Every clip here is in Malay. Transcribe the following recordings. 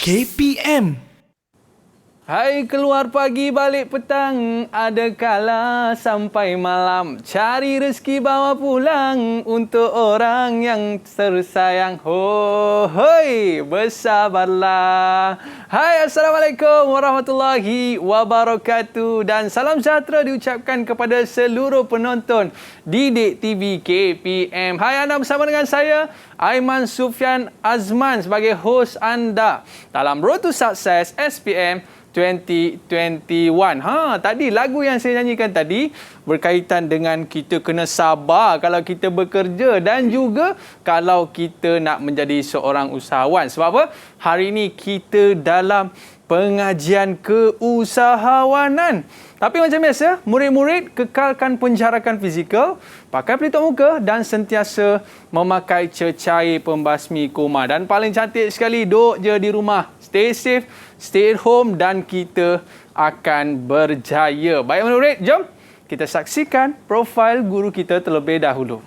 KPM. Hai, keluar pagi balik petang, ada kala sampai malam, cari rezeki bawa pulang untuk orang yang tersayang. Hoi, bersabarlah. Hai, Assalamualaikum warahmatullahi wabarakatuh dan salam sejahtera diucapkan kepada seluruh penonton Didik TV KPM. Hai, anda bersama dengan saya Aiman Sufian Azman sebagai hos anda dalam Road to Success SPM 2021. Tadi lagu yang saya nyanyikan tadi berkaitan dengan kita kena sabar kalau kita bekerja dan juga kalau kita nak menjadi seorang usahawan. Sebab apa? Hari ini kita dalam pengajian keusahawanan. Tapi macam biasa, murid-murid kekalkan penjarakan fizikal, pakai pelitup muka dan sentiasa memakai cecair pembasmi kuman. Dan paling cantik sekali, duduk je di rumah. Stay safe, stay at home dan kita akan berjaya. Baik murid, jom kita saksikan profil guru kita terlebih dahulu.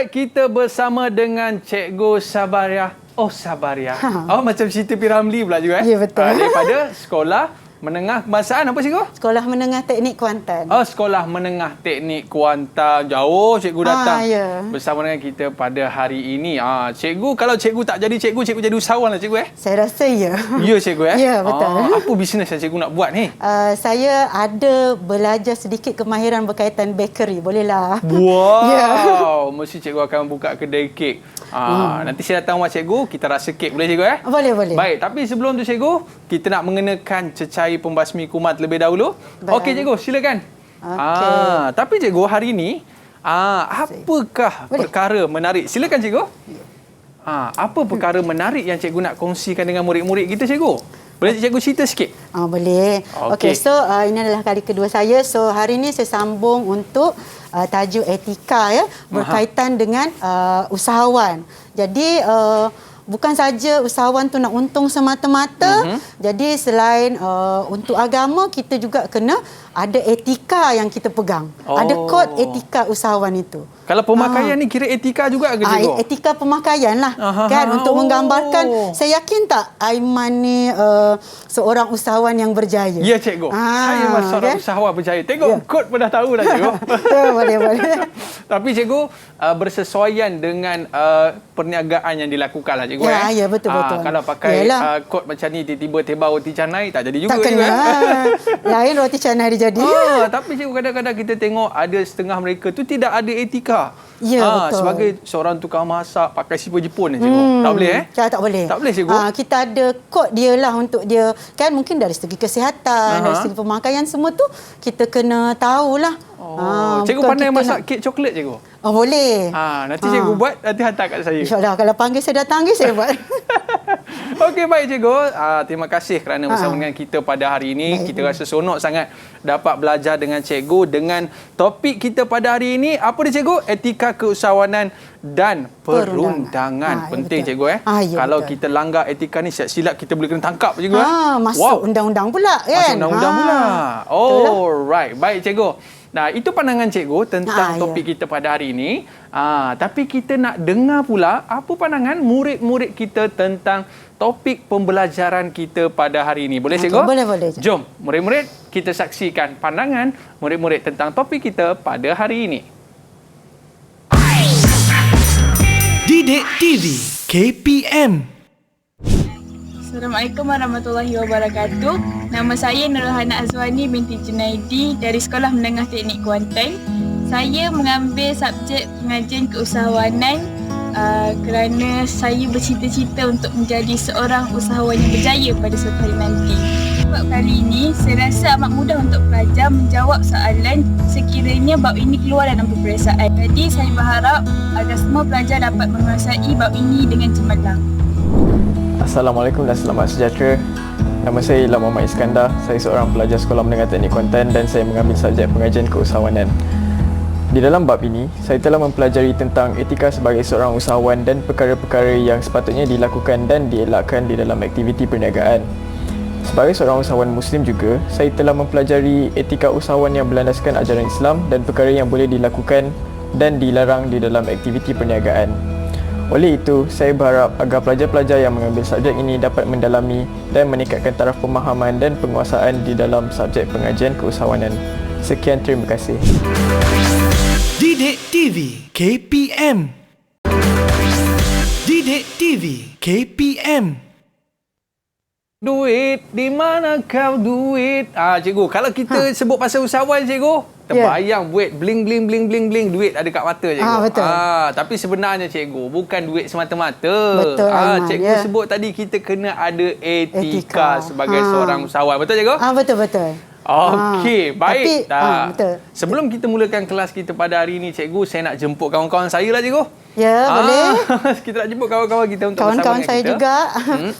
Kita bersama dengan Cikgu Sabaria. Oh, Sabaria. Oh, macam cerita P. Ramlee pula juga. Ya, betul. Daripada Sekolah Menengah Kebangsaan. Apa cikgu? Sekolah Menengah Teknik Kuantan. Oh, Sekolah Menengah Teknik Kuantan. Jauh cikgu datang ya. bersama dengan kita pada hari ini. Cikgu, kalau cikgu tak jadi cikgu, cikgu jadi usahawan lah cikgu Saya rasa ya. Ya cikgu Ya, betul. Apa bisnes yang cikgu nak buat ni? Saya ada belajar sedikit kemahiran berkaitan bakery. Bolehlah. Wow. Ya. Mesti cikgu akan buka kedai kek. Nanti saya datang rumah cikgu, kita rasa kek. Boleh cikgu Boleh, boleh. Baik, tapi sebelum tu cikgu, kita nak mengenakan cecair pembasmi kuman terlebih dahulu. Okey cikgu, silakan. Okey. Tapi cikgu, hari ini apakah perkara menarik? Silakan cikgu. Apa perkara menarik yang cikgu nak kongsikan dengan murid-murid kita cikgu? Boleh cikgu cerita sikit? Boleh. Okey, so ini adalah kali kedua saya. So hari ini saya sambung untuk tajuk etika berkaitan dengan usahawan. Jadi bukan saja usahawan tu nak untung semata-mata. Jadi selain untuk agama, kita juga kena ada etika yang kita pegang. Ada kod etika usahawan itu. Kalau pemakaian ni kira etika juga ke cikgu? Etika pemakaian lah. Untuk menggambarkan, saya yakin tak Aiman ni seorang usahawan yang berjaya? Ya cikgu. Saya seorang usahawan berjaya. Tengok kod pun dah tahu dah cikgu. Boleh. Tapi cikgu bersesuaian dengan perniagaan yang dilakukan lah cikgu. Ya, betul. Kalau pakai kod macam ni tiba-tiba tebal roti canai tak jadi juga. Tak kena. Lain roti canai dia jadi. Tapi cikgu, kadang-kadang kita tengok ada setengah mereka tu tidak ada etika. Ya, betul. Sebagai seorang tukang masak pakai siput Jepun cikgu. Tak boleh Tak boleh. Tak boleh cikgu. Kita ada kod dia lah untuk dia. Kan mungkin dari segi kesihatan, dari segi pemakaian semua tu kita kena tahulah. Cikgu pandai masak kek coklat cikgu? Boleh. Nanti cikgu buat, nanti hantar kat saya. InsyaAllah kalau panggil saya datang saya buat. Okey, baik cikgu. Terima kasih kerana bersama dengan kita pada hari ini. Kita rasa seronok sangat dapat belajar dengan cikgu dengan topik kita pada hari ini. Apa dia cikgu? Etika keusahawanan dan perundangan. Penting cikgu kalau kita langgar etika ni, silap kita boleh kena tangkap cikgu. Masuk undang-undang pula kan. Masuk undang-undang pula. Alright. Baik cikgu. Nah, itu pandangan cikgu tentang topik kita pada hari ini. Tapi kita nak dengar pula apa pandangan murid-murid kita tentang topik pembelajaran kita pada hari ini. Boleh cikgu? Boleh. Jom, murid-murid, kita saksikan pandangan murid-murid tentang topik kita pada hari ini. Didik TV KPM. Assalamualaikum warahmatullahi wabarakatuh. Nama saya Nurhana Azwani binti Junaidi dari Sekolah Menengah Teknik Kuantan. Saya mengambil subjek pengajian keusahawanan kerana saya bercita-cita untuk menjadi seorang usahawan yang berjaya pada suatu hari nanti. Sebab kali ini, saya rasa amat mudah untuk pelajar menjawab soalan sekiranya bab ini keluar dalam peperiksaan. Jadi, saya berharap agar semua pelajar dapat menguasai bab ini dengan cemerlang. Assalamualaikum dan selamat sejahtera. Nama saya ialah Muhammad Iskandar. Saya seorang pelajar Sekolah Menengah Teknik Kuantan dan saya mengambil subjek pengajian keusahawanan. Di dalam bab ini, saya telah mempelajari tentang etika sebagai seorang usahawan dan perkara-perkara yang sepatutnya dilakukan dan dielakkan di dalam aktiviti perniagaan. Sebagai seorang usahawan Muslim juga, saya telah mempelajari etika usahawan yang berlandaskan ajaran Islam dan perkara yang boleh dilakukan dan dilarang di dalam aktiviti perniagaan. Oleh itu, saya berharap agar pelajar-pelajar yang mengambil subjek ini dapat mendalami dan meningkatkan taraf pemahaman dan penguasaan di dalam subjek pengajian keusahawanan. Sekian, terima kasih. Didik TV KPM. Didik TV KPM. Duit, di mana kau duit? Cikgu, kalau kita sebut pasal usahawan, cikgu, terbayang buat bling bling bling bling bling, duit ada kat mata, cikgu. Betul. Tapi sebenarnya, cikgu, bukan duit semata-mata. Betul, Aiman, cikgu sebut tadi kita kena ada etika sebagai seorang usahawan. Betul, cikgu? Betul. Okey, baik. Betul. Sebelum kita mulakan kelas kita pada hari ini, cikgu, saya nak jemput kawan-kawan saya lah, cikgu. Ya, boleh. Kita nak jemput kawan-kawan kita untuk bersama Kawan-kawan dengan saya kita. juga.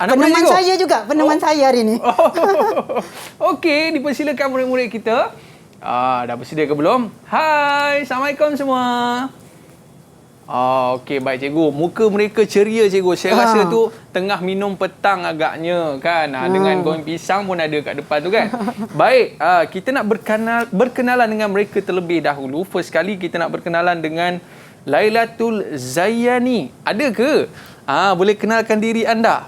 Peneman saya juga. Peneman saya hari ini. Okey, dipersilakan murid-murid kita. Dah bersedia ke belum? Hai, Assalamualaikum semua. Okey, baik cikgu. Muka mereka ceria, cikgu. Saya rasa tu tengah minum petang agaknya kan. Dengan goreng pisang pun ada kat depan tu kan. Baik, kita nak berkenalan dengan mereka terlebih dahulu. First kali kita nak berkenalan dengan Lailatul Zayyani. Ada ke? Boleh kenalkan diri anda?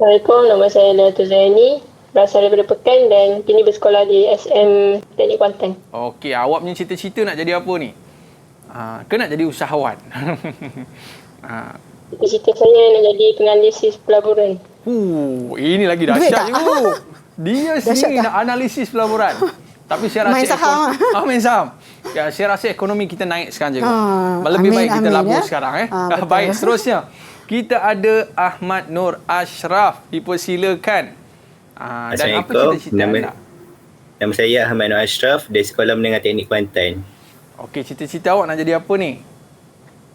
Assalamualaikum, nama saya Lailatul Zayyani. Berasal daripada Pekan dan kini bersekolah di SM Teknik Kuantan. Okey, awak punya cita-cita nak jadi apa ni? Ke nak jadi usahawan? Cita-cita saya nak jadi penganalisis pelaburan. Ini lagi Duit dahsyat tak? cikgu. Dia sendiri tak? nak analisis pelaburan. Tapi saya rasa Main saham. main saham. Ya, saya rasa ekonomi kita naik sekarang, cikgu. Lebih amin, baik kita amin, labur ya. sekarang. Betul. Baik, seterusnya. Kita ada Ahmad Nur Ashraf. Dipersilakan. Dan apa cita-cita anda? Nama saya Ahmad Nur Ashraf dari Sekolah Menengah Teknik Kuantan. Okey, cita-cita awak nak jadi apa ni?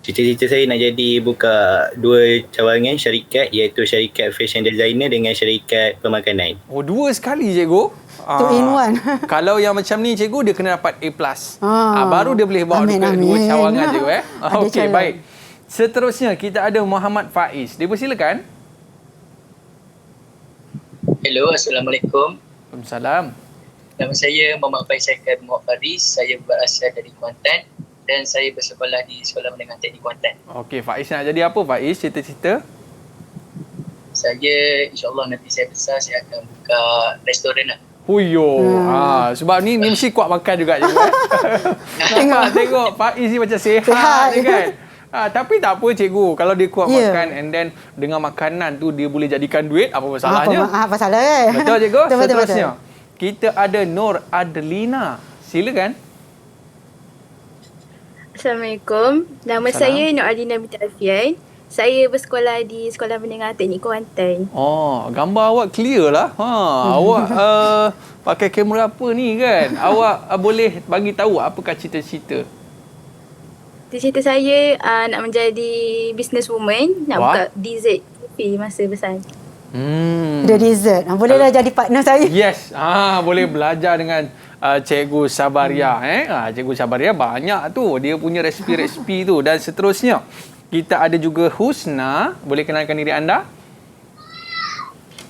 Cita-cita saya nak jadi buka dua cawangan syarikat, iaitu syarikat fashion designer dengan syarikat pemakanan. Dua sekali, cikgu. Two in one. Kalau yang macam ni, cikgu, dia kena dapat A+. Baru dia boleh bawa Amin, dua amin. cawangan, cikgu. Ada Okey, calon. baik. Seterusnya, kita ada Muhammad Faiz. Dipersilakan. Hello, Assalamualaikum. Waalaikumsalam. Nama saya Muhammad Faiz Syakir Muhammad Faris. Saya berasal dari Kuantan dan saya bersekolah di Sekolah Menengah Teknik Kuantan. Okey, Faiz nak jadi apa, Faiz? Cita-cita? Saya, insyaAllah nanti saya besar, saya akan buka restoran lah. Huyo. Sebab ni mesti kuat makan juga, cikgu. Tengok Faiz ni macam sihat je kan. Tapi tak apa, cikgu. Kalau dia kuat makan and then dengan makanan tu dia boleh jadikan duit, apa masalahnya? Apa salah kan? Betul, cikgu? Betul. Seterusnya, kita ada Nur Adlina. Silakan. Assalamualaikum. Nama saya Nur Adina binti Alfian. Saya bersekolah di Sekolah Menengah Teknik Kuantan. Gambar awak clear lah. Awak pakai kamera apa ni kan? Awak boleh bagi tahu apakah cita-cita? Cita-cita saya nak menjadi businesswoman, nak buka DZ cafe masa besar. Dia dessert. Bolehlah jadi partner saya. Yes. Boleh belajar dengan Cikgu Sabaria. Cikgu Sabaria banyak tu. Dia punya resipi-resipi tu. Dan seterusnya, kita ada juga Husna. Boleh kenalkan diri anda?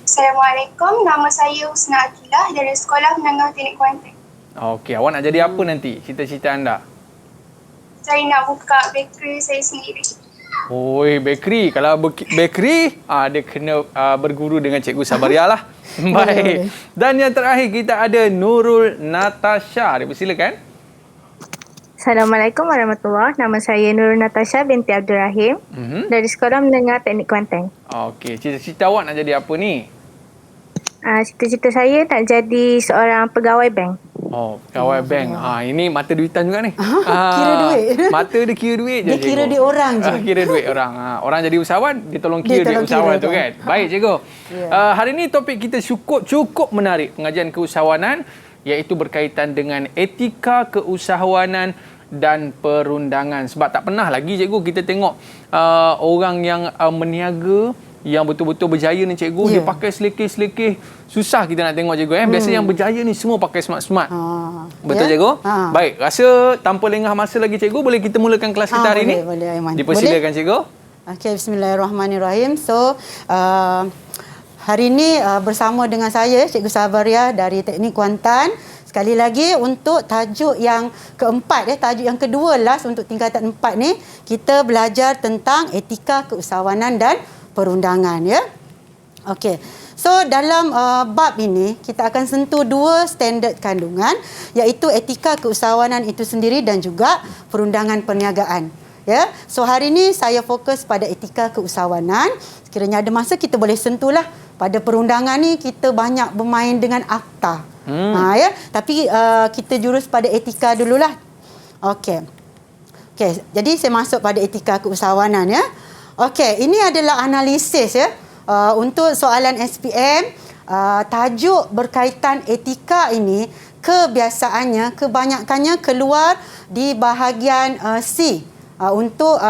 Assalamualaikum. Nama saya Husna Akilah dari Sekolah Menengah Teknik Kuantan. Okey, awak nak jadi apa nanti? Cita-cita anda? Saya nak buka bakery saya sendiri. Bakery. Kalau bakery, dia kena berguru dengan Cikgu Sabaria lah. Baik. Dan yang terakhir, kita ada Nurul Natasha. Dipersilakan. Assalamualaikum warahmatullahi wabarakatuh. Nama saya Nurul Natasha binti Abdul Rahim dari Sekolah Menengah Teknik Kuantan. Okey, cita-cita awak nak jadi apa ni? Cita-cita saya nak jadi seorang pegawai bank. Pegawai bank. Ini mata duitan juga ni. Kira duit. Mata dia kira duit je, Dia kira cikgu. duit orang je. Kira duit orang. Orang jadi usahawan, dia tolong kira duit usahawan tu kan. Baik, cikgu. Hari ni topik kita cukup menarik. Pengajian keusahawanan, iaitu berkaitan dengan etika keusahawanan dan perundangan. Sebab tak pernah lagi, cikgu, kita tengok orang yang meniaga yang betul-betul berjaya ni cikgu, dia pakai selekeh-selekeh. Susah kita nak tengok cikgu. Biasa yang berjaya ni semua pakai smart-smart. Betul cikgu? Baik, rasa tanpa lengah masa lagi cikgu, boleh kita mulakan kelas kita hari ni? Boleh, Aiman. Dipersilakan cikgu. Okey, bismillahirrahmanirrahim. So, hari ini bersama dengan saya, Cikgu Sabaria dari Teknik Kuantan. Sekali lagi untuk tajuk yang keempat, tajuk yang kedua last untuk tingkatan 4 ni, kita belajar tentang etika keusahawanan dan perundangan, ya. Okey. So dalam bab ini kita akan sentuh 2 standard kandungan, iaitu etika keusahawanan itu sendiri dan juga perundangan perniagaan. Ya. So hari ini saya fokus pada etika keusahawanan. Sekiranya ada masa kita boleh sentuhlah pada perundangan ni, kita banyak bermain dengan akta. Ya, tapi kita jurus pada etika dululah. Okey. Okey, jadi saya masuk pada etika keusahawanan, ya. Okey, ini adalah analisis, ya. Untuk soalan SPM, tajuk berkaitan etika ini kebiasaannya kebanyakannya keluar di bahagian C. Untuk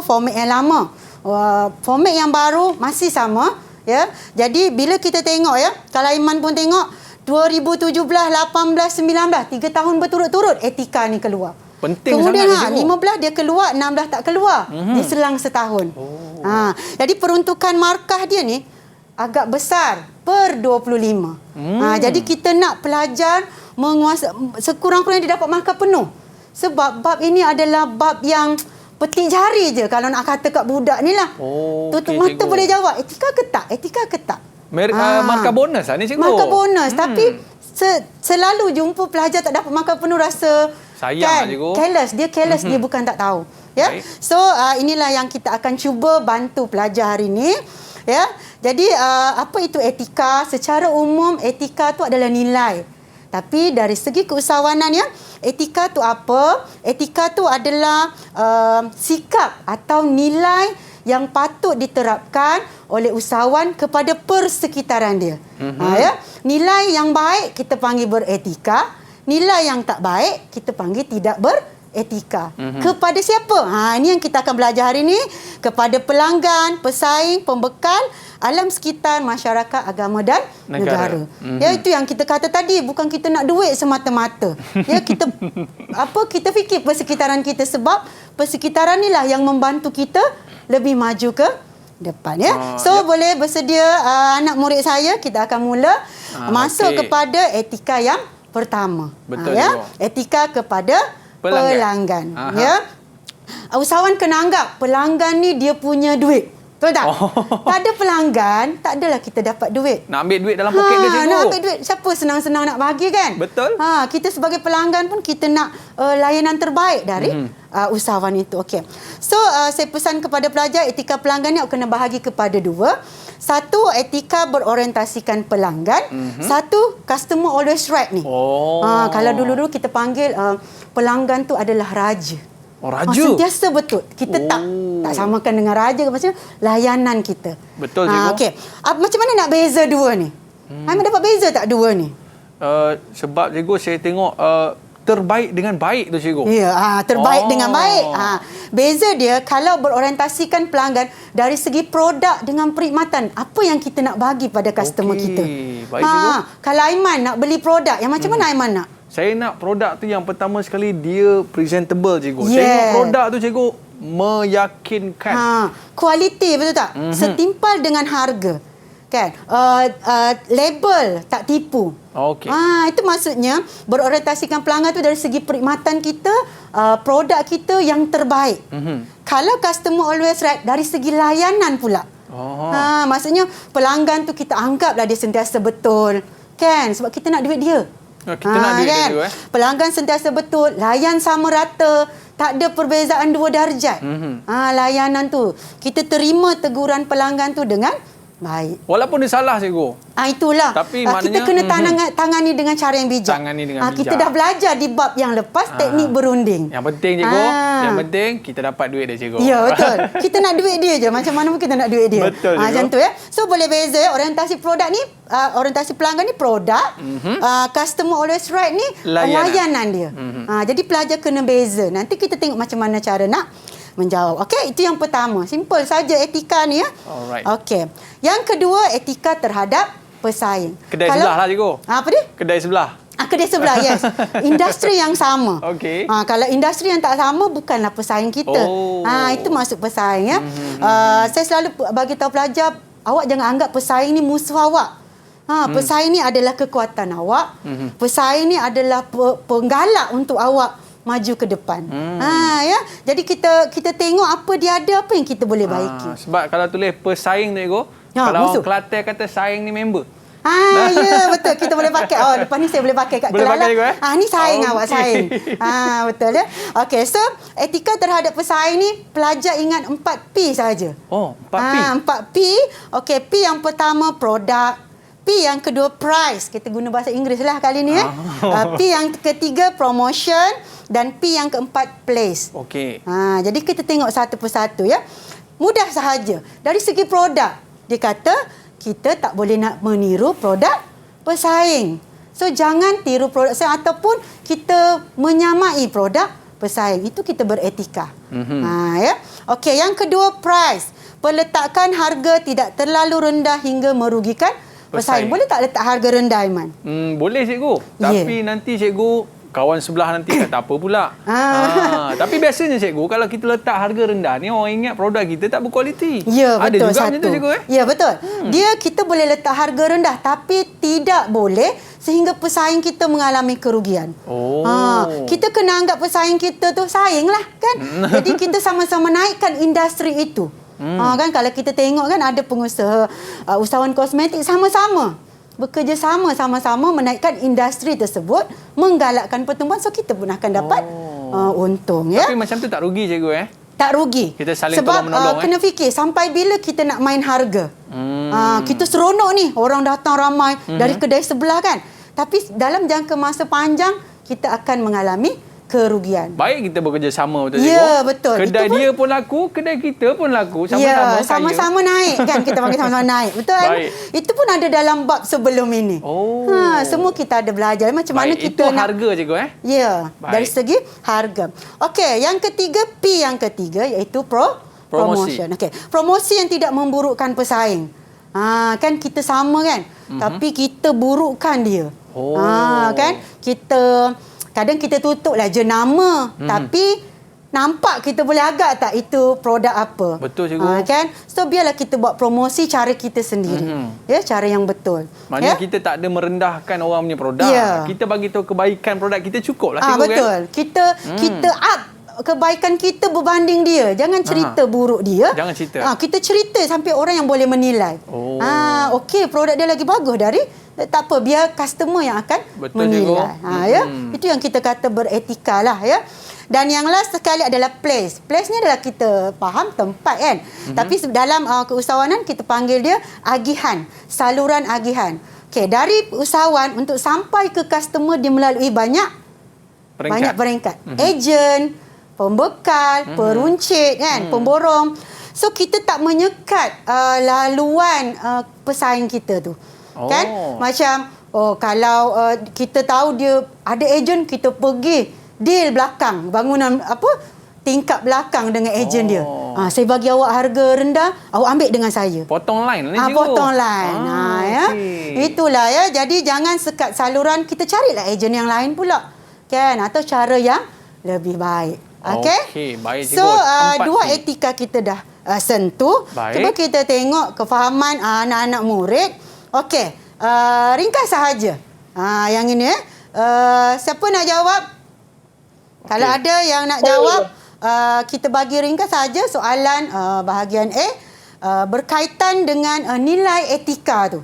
format yang lama. Format yang baru masih sama, ya. Jadi bila kita tengok, ya, kalau Aiman pun tengok 2017, 18, 19, 3 tahun berturut-turut etika ni keluar. Penting kemudian sangat. Kemudian 15 dia keluar, 16 tak keluar. Di selang setahun. Jadi peruntukan markah dia ni agak besar per 25. Jadi kita nak pelajar menguasai, sekurang-kurangnya dia dapat markah penuh. Sebab bab ini adalah bab yang petik jari je kalau nak kata kat budak ni lah. Tutup mata cikgu boleh jawab. Etika ke tak? Etika ke tak? Markah bonus lah ni cikgu. Markah bonus. Tapi selalu jumpa pelajar tak dapat markah penuh, rasa sayang kan, cikgu. Careless. Dia careless, dia bukan tak tahu. Ya. So inilah yang kita akan cuba bantu pelajar hari ini. Ya. Jadi apa itu etika? Secara umum etika tu adalah nilai. Tapi dari segi keusahawanan, ya, etika tu apa? Etika tu adalah sikap atau nilai yang patut diterapkan oleh usahawan kepada persekitaran dia. Ya? Nilai yang baik kita panggil beretika, nilai yang tak baik kita panggil tidak beretika. Kepada siapa? Ini yang kita akan belajar hari ini. Kepada pelanggan, pesaing, pembekal, alam sekitar, masyarakat, agama dan negara. Ya, itu yang kita kata tadi, bukan kita nak duit semata-mata. Ya, kita kita fikir persekitaran kita, sebab persekitaran inilah yang membantu kita lebih maju ke depan, ya. So boleh bersedia anak murid saya, kita akan mula masuk kepada etika yang pertama. Betul, ya. Etika kepada pelanggan. Ya. Usahawan kena anggap pelanggan ni dia punya duit. Betul tak? Tak ada pelanggan, tak adalah kita dapat duit. Nak ambil duit dalam poket dia cikgu. Nak ambil duit, siapa senang-senang nak bagi, kan? Betul. Kita sebagai pelanggan pun kita nak layanan terbaik dari usahawan itu. Okey. So saya pesan kepada pelajar, etika pelanggan ni kena bahagi kepada 2. Satu, etika berorientasikan pelanggan. Satu, customer always right ni. Kalau dulu-dulu kita panggil pelanggan tu adalah raja. Raja? Sentiasa betul. Kita tak samakan dengan raja, maksudnya layanan kita. Betul, cikgu. Okey. Macam mana nak beza 2 ni? Aiman dapat beza tak 2 ni? Sebab cikgu saya tengok terbaik dengan baik tu cikgu. Ya, terbaik dengan baik. Beza dia kalau berorientasikan pelanggan dari segi produk dengan perkhidmatan. Apa yang kita nak bagi pada customer kita. Baik, cikgu. Kalau Aiman nak beli produk, yang macam mana Aiman nak? Saya nak produk tu yang pertama sekali dia presentable cikgu. Yeah. Tengok produk tu cikgu meyakinkan. Kualiti, betul tak? Setimpal dengan harga. Kan? Label tak tipu. Okey. Itu maksudnya berorientasikan pelanggan tu dari segi perkhidmatan kita, produk kita yang terbaik. Kalau customer always right, dari segi layanan pula. Maksudnya pelanggan tu kita anggaplah dia sentiasa betul. Kan? Sebab kita nak duit dia. Kita nak duit kan? dia, Pelanggan sentiasa betul, layan sama rata, tak ada perbezaan 2 darjat. Layanan tu, kita terima teguran pelanggan tu dengan baik. Walaupun dia salah cikgu. Itulah. Tapi kita kena tangani dengan cara yang bijak. Kita dah belajar di bab yang lepas, teknik berunding. Yang penting cikgu, yang penting kita dapat duit dia cikgu. Ya, betul. Kita nak duit dia je. Macam mana pun kita nak duit dia. Betul, cikgu. Macam tu, ya. So boleh beza, ya. Orientasi produk ni, orientasi pelanggan ni produk. Customer always right ni layanan dia. Jadi pelajar kena beza. Nanti kita tengok macam mana cara nak menjawab. Okey, itu yang pertama. Simple saja etika ni ya. Alright. Okey. Yang kedua, etika terhadap pesaing. Kedai sebelah lah cikgu. Apa dia? Kedai sebelah. Kedai sebelah, yes. Industri yang sama. Okey. Kalau industri yang tak sama, bukanlah pesaing kita. Itu masuk pesaing ya. Saya selalu bagi tahu pelajar, awak jangan anggap pesaing ni musuh awak. Pesaing ni adalah kekuatan awak. Pesaing ni adalah penggalak untuk awak maju ke depan. Ya. Jadi kita tengok apa dia ada, apa yang kita boleh baiki. Sebab kalau tulis pesaing tu cikgu, kalau musuh. orang Kelantan kata saing ni member. Ya, betul. Kita boleh pakai. Lepas ni saya boleh pakai kat boleh Kelala. Pakai juga, ni saing awak, okey. saing. Betul ya. Okey, so etika terhadap pesaing ni, pelajar ingat 4P saja. 4P. 4P. Okey, P yang pertama produk. P yang kedua price. Kita guna bahasa Inggeris lah kali ni. P yang ketiga promotion. Dan P yang keempat place. Okey. Jadi kita tengok satu persatu ya. Mudah sahaja. Dari segi produk, dia kata kita tak boleh nak meniru produk pesaing. So jangan tiru produk pesaing ataupun kita menyamai produk pesaing. Itu kita beretika. Ya. Okey, yang kedua price. Peletakan harga tidak terlalu rendah hingga merugikan pesaing. Boleh tak letak harga rendah, Aiman? Boleh cikgu. Tapi nanti cikgu kawan sebelah nanti kata apa pula. Tapi biasanya cikgu, kalau kita letak harga rendah ni, orang ingat produk kita tak berkualiti. Ya, betul. Ada juga satu. macam tu cikgu Ya, betul. Kita boleh letak harga rendah tapi tidak boleh sehingga pesaing kita mengalami kerugian. Kita kena anggap pesaing kita tu saing lah kan. Jadi kita sama-sama naikkan industri itu. Kan kalau kita tengok kan ada pengusaha usahawan kosmetik sama-sama bekerjasama sama-sama menaikkan industri tersebut, menggalakkan pertumbuhan, so kita pun akan dapat untung ya. Tapi macam tu tak rugi cikgu Tak rugi. Kita saling sebab tolong-menolong kena fikir sampai bila kita nak main harga. Kita seronok ni, orang datang ramai dari kedai sebelah kan. Tapi dalam jangka masa panjang kita akan mengalami kerugian. Baik kita bekerjasama betul cikgu. Ya, betul. Kedai dia pun laku, kedai kita pun laku. Sama-sama sama-sama naik kan. Kita panggil sama-sama naik. Betul? Baik. Itu pun ada dalam bab sebelum ini. Semua kita ada belajar macam mana kita itu harga cikgu Ya, dari segi harga. Okey, yang ketiga P yang ketiga iaitu promotion. Okey, promosi yang tidak memburukkan pesaing. Kan kita sama kan. Tapi kita burukkan dia. Kan? Kadang kita tutuplah jenama, tapi nampak kita boleh agak tak itu produk apa. Betul cikgu. Kan? So biarlah kita buat promosi cara kita sendiri. Ya, cara yang betul. Maknanya kita tak ada merendahkan orang punya produk. Kita bagi tahu kebaikan produk kita cukuplah cikgu betul. Kan. Kita up kebaikan kita berbanding dia. Jangan cerita buruk dia. Jangan cerita. Kita cerita sampai orang yang boleh menilai. Okey, produk dia lagi bagus dari tak apa, biar customer yang akan menilai. Ya. Itu yang kita kata beretika lah ya. Dan yang last sekali adalah place. Place ni adalah kita faham tempat kan. Tapi dalam keusahawanan kita panggil dia agihan, saluran agihan. Okey, dari usahawan untuk sampai ke customer dia melalui banyak peringkat. Ejen, pembekal, peruncit kan, pemborong. So kita tak menyekat laluan pesaing kita tu. Kan? Macam kalau kita tahu dia ada ejen, kita pergi deal belakang, bangunan tingkap belakang dengan ejen dia. Saya bagi awak harga rendah, awak ambil dengan saya. Potong line ni cikgu. Potong line. Ya. Itulah ya. Jadi jangan sekat saluran, kita carilah ejen yang lain pula. Kan? Atau cara yang lebih baik. Okey. Baik cikgu. So dua etika kita dah sentuh. Baik. Cuba kita tengok kefahaman anak-anak murid. Okey, ringkas sahaja. Yang ini siapa nak jawab? Kalau ada yang nak jawab, kita bagi ringkas saja soalan bahagian A berkaitan dengan nilai etika tu.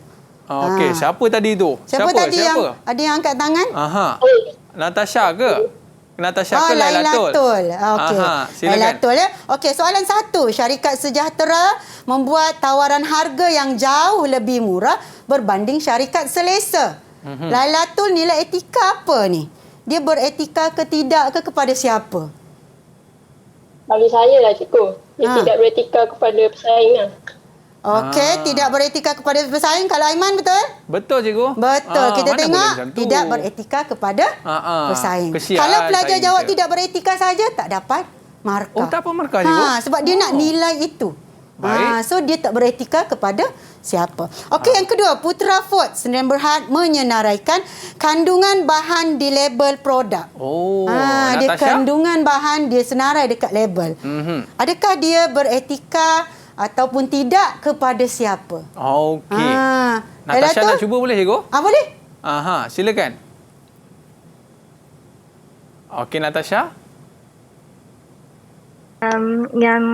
Okey, siapa tadi tu? Siapa tadi yang ada yang angkat tangan? Natasha ke? Natasha ke Lailatul? Okey. Silakan. Lailatul ya. Okey, soalan 1. Syarikat Sejahtera membuat tawaran harga yang jauh lebih murah berbanding syarikat Selesa. Lailatul, nilai etika apa ni? Dia beretika ke tidak ke kepada siapa? Bagi saya lah cikgu. Dia tidak beretika kepada pesaing lah. Okey, tidak beretika kepada pesaing. Kalau Aiman betul? Betul cikgu. Betul. Kita tengok tidak beretika kepada pesaing. Kalau pelajar jawab tidak beretika saja, tak dapat markah. Oh, tak apa markah, cikgu? Sebab dia nak nilai itu. Baik. So dia tak beretika kepada siapa. Okey, yang kedua, Putra Ford Sdn Bhd menyenaraikan kandungan bahan di label produk. Oh, dia Natasha? kandungan bahan dia senarai dekat label. Adakah dia beretika ataupun tidak kepada siapa? Okey. Natasha nak cuba boleh, cikgu? Boleh. Silakan. Okey, Natasha. Yang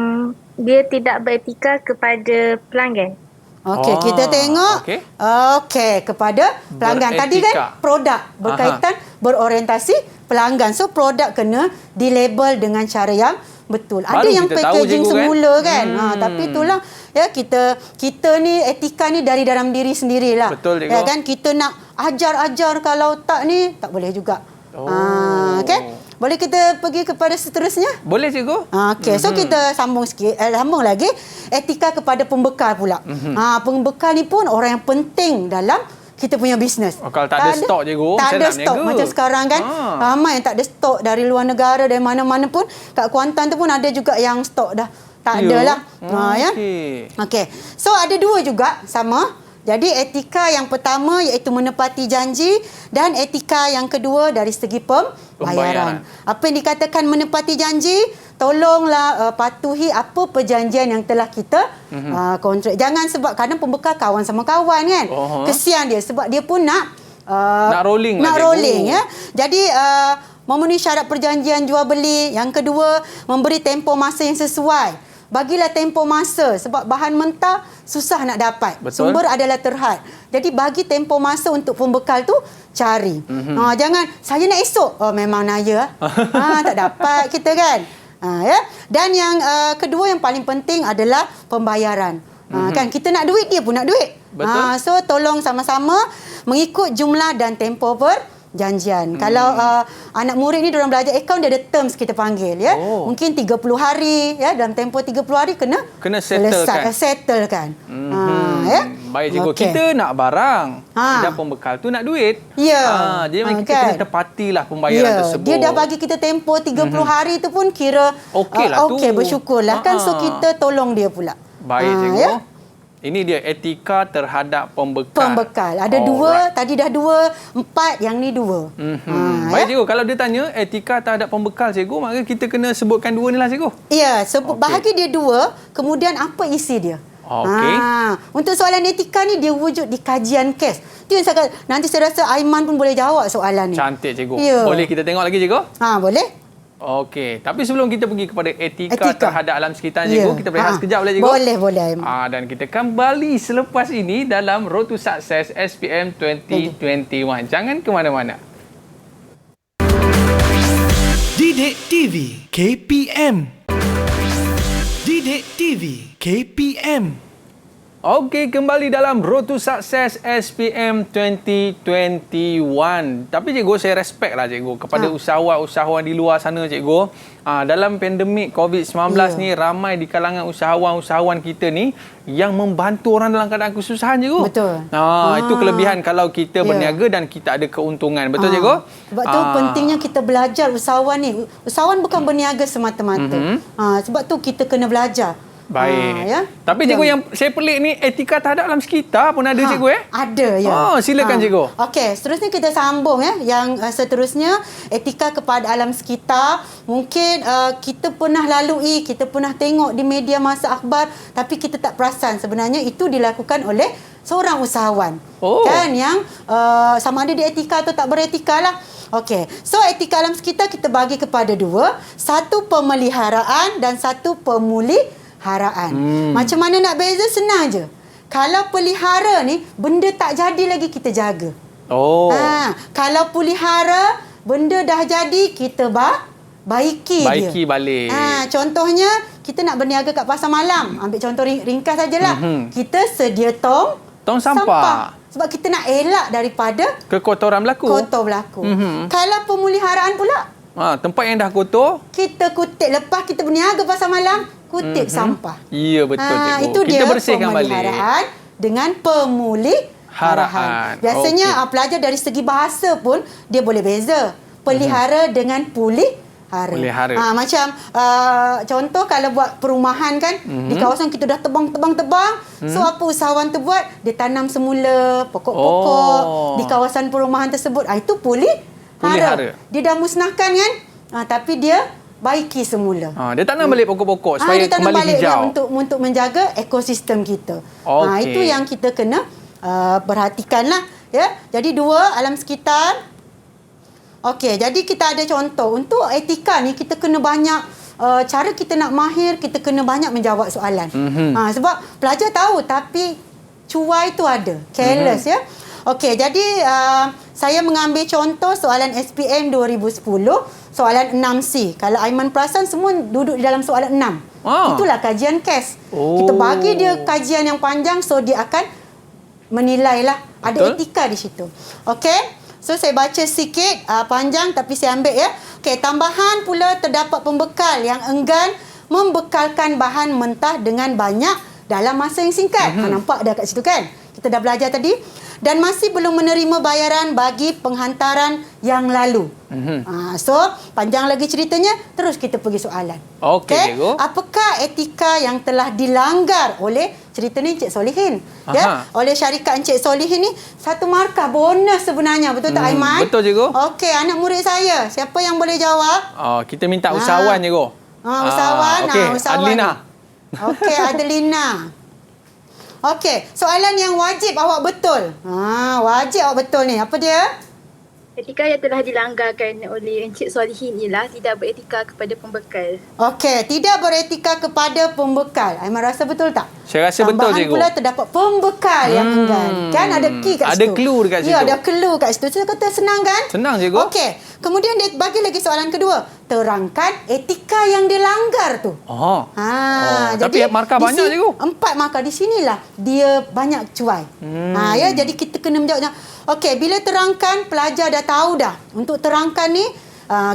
dia tidak beretika kepada pelanggan. Okey, kita tengok. Okey, kepada pelanggan. Tadi kan produk berkaitan berorientasi pelanggan. So produk kena dilabel dengan cara yang betul. Ada yang packaging semula kan. Tapi itulah ya, kita ni etika ni dari dalam diri sendirilah. Betul, cikgu. Ya kan, kita nak ajar kalau tak ni tak boleh juga. Okey. Boleh kita pergi kepada seterusnya? Boleh, cikgu. Okey, so kita sambung sikit, sambung lagi. Etika kepada pembekal pula. Pembekal ni pun orang yang penting dalam kita punya bisnes. Kalau tak ada stok, cikgu, tak ada stok macam sekarang kan. Ramai yang tak ada stok dari luar negara, dari mana-mana pun. Kat Kuantan tu pun ada juga yang stok dah tak ada lah. Okey. So ada dua juga sama. Jadi etika yang pertama iaitu menepati janji dan etika yang kedua dari segi pembayaran. Apa yang dikatakan menepati janji, tolonglah patuhi apa perjanjian yang telah kita kontrak. Jangan sebab kadang pembekal kawan sama kawan kan. Kesian dia sebab dia pun nak rolling ya. Jadi memenuhi syarat perjanjian jual beli. Yang kedua, memberi tempoh masa yang sesuai. Bagilah tempoh masa sebab bahan mentah susah nak dapat. Betul. Sumber adalah terhad. Jadi bagi tempoh masa untuk pembekal tu cari. Jangan saya nak esok. Memang naya. Tak dapat kita kan. Ya. Dan yang kedua yang paling penting adalah pembayaran. Kan kita nak duit, dia pun nak duit. Betul. So tolong sama-sama mengikut jumlah dan tempoh janjian. Kalau anak murid ni diorang belajar akaun, dia ada terms kita panggil ya. Mungkin 30 hari ya, dalam tempoh 30 hari kena settlekan. Ya. Baik, cikgu. Kita nak barang dan pembekal tu nak duit. Ya. Jadi kita kena tepatilah pembayaran tersebut. Dia dah bagi kita tempoh 30 hari tu pun kira okey, bersyukurlah kan. So kita tolong dia pula. Baik, cikgu. Ya? Ini dia etika terhadap pembekal. Ada dua, tadi dah 2, 4, yang ni 2. Baik, cikgu. Kalau dia tanya etika terhadap pembekal, cikgu, maka kita kena sebutkan 2 ni lah, cikgu. Ya, bahagi dia 2, kemudian apa isi dia. Untuk soalan etika ni, dia wujud di kajian kes. Itu yang nanti saya rasa Aiman pun boleh jawab soalan ni. Cantik, cikgu. Ya. Boleh kita tengok lagi, cikgu? Boleh. Okey, tapi sebelum kita pergi kepada etika terhadap alam sekitar, cikgu, kita berehat sekejap boleh, cikgu? Boleh. Dan kita kembali selepas ini dalam Road to Success SPM 2021. Jangan ke mana-mana. Didik TV KPM. Didik TV KPM. Okey, kembali dalam Road to Success SPM 2021. Tapi cikgu, saya respect lah cikgu kepada usahawan-usahawan di luar sana, cikgu. Dalam pandemik COVID-19 ni, ramai di kalangan usahawan-usahawan kita ni yang membantu orang dalam keadaan kesusahan, cikgu. Betul. Itu kelebihan kalau kita berniaga dan kita ada keuntungan. Betul, cikgu? Sebab tu pentingnya kita belajar usahawan ni. Usahawan bukan berniaga semata-mata. Sebab tu kita kena belajar. Baik. Tapi cikgu, yang saya pelik ni, etika terhadap alam sekitar pun ada, cikgu Ada, ya. Silakan, cikgu. Okey, seterusnya kita sambung ya. Yang seterusnya, etika kepada alam sekitar. Mungkin kita pernah lalui, kita pernah tengok di media masa akhbar, tapi kita tak perasan sebenarnya itu dilakukan oleh seorang usahawan. Kan, yang sama ada di etika atau tak beretika lah. Okey, so etika alam sekitar kita bagi kepada 2. Satu pemeliharaan dan satu pemulihharaan. Macam mana nak beza? Senang je. Kalau pelihara ni, benda tak jadi lagi kita jaga. Kalau pelihara, benda dah jadi, kita baiki balik. Contohnya, kita nak berniaga kat pasar malam. Ambil contoh ringkas sajalah. Kita sedia tong sampah. Sebab kita nak elak daripada kekotoran berlaku. Kalau pemeliharaan pula, tempat yang dah kotor, kita kutip. Lepas kita berniaga pasar malam, kutip sampah. Ya, betul, cikgu. Itu kita dia bersihkan pemeliharaan dengan pemulihharaan. Biasanya pelajar dari segi bahasa pun dia boleh beza. Pelihara dengan Pelihara. Macam contoh kalau buat perumahan kan, di kawasan kita dah tebang. So apa usahawan tu buat? Dia tanam semula pokok-pokok di kawasan perumahan tersebut. Itu pelihara. Dia dah musnahkan kan? Tapi dia baiki semula. Dia tanam balik pokok-pokok supaya dia tanam kembali balik hijau. untuk menjaga ekosistem kita. Okey. Itu yang kita kena perhatikanlah, ya. Jadi 2 alam sekitar. Okey, jadi kita ada contoh. Untuk etika ni kita kena banyak cara kita nak mahir, kita kena banyak menjawab soalan. Sebab pelajar tahu tapi cuai tu ada. Careless ya. Okey, jadi saya mengambil contoh soalan SPM 2010, soalan 6C. Kalau Aiman perasan semua duduk di dalam soalan 6. Itulah kajian KES. Kita bagi dia kajian yang panjang, so dia akan menilailah. Ada etika di situ. Okey. So saya baca sikit panjang tapi saya ambil ya. Okey, tambahan pula terdapat pembekal yang enggan membekalkan bahan mentah dengan banyak dalam masa yang singkat. Nampak dah kat situ kan? Kita dah belajar tadi. Dan masih belum menerima bayaran bagi penghantaran yang lalu. So, panjang lagi ceritanya, terus kita pergi soalan. Okey, cikgu. Apakah etika yang telah dilanggar oleh cerita ni Encik Solihin? Ya, oleh syarikat Encik Solihin ni, 1 markah bonus sebenarnya. Betul tak Aiman? Betul, cikgu. Okey, anak murid saya. Siapa yang boleh jawab? Kita minta usahawan, cikgu. Usahawan. Okey, usahawan. Adelina. Okey, Adelina. Okey, soalan yang wajib awak betul. Wajib awak betul ni. Apa dia? Etika yang telah dilanggarkan oleh Encik Solihin ialah tidak beretika kepada pembekal. Okey, tidak beretika kepada pembekal. Aiman rasa betul tak? Saya rasa betul, cikgu. Tambahan pula terdapat pembekal yang enggan. Kan ada key kat situ. Ada clue dekat situ. Ya, ada clue kat situ. Saya kata senang kan? Senang, cikgu. Okey, kemudian dia bagi lagi soalan kedua. Terangkan etika yang dilanggar tu. Tapi markah banyak, cikgu. 4 markah. Di sinilah dia banyak cuai. Ya, jadi kita kena menjawab. Okey, bila terangkan, pelajar dah tahu dah. Untuk terangkan ni,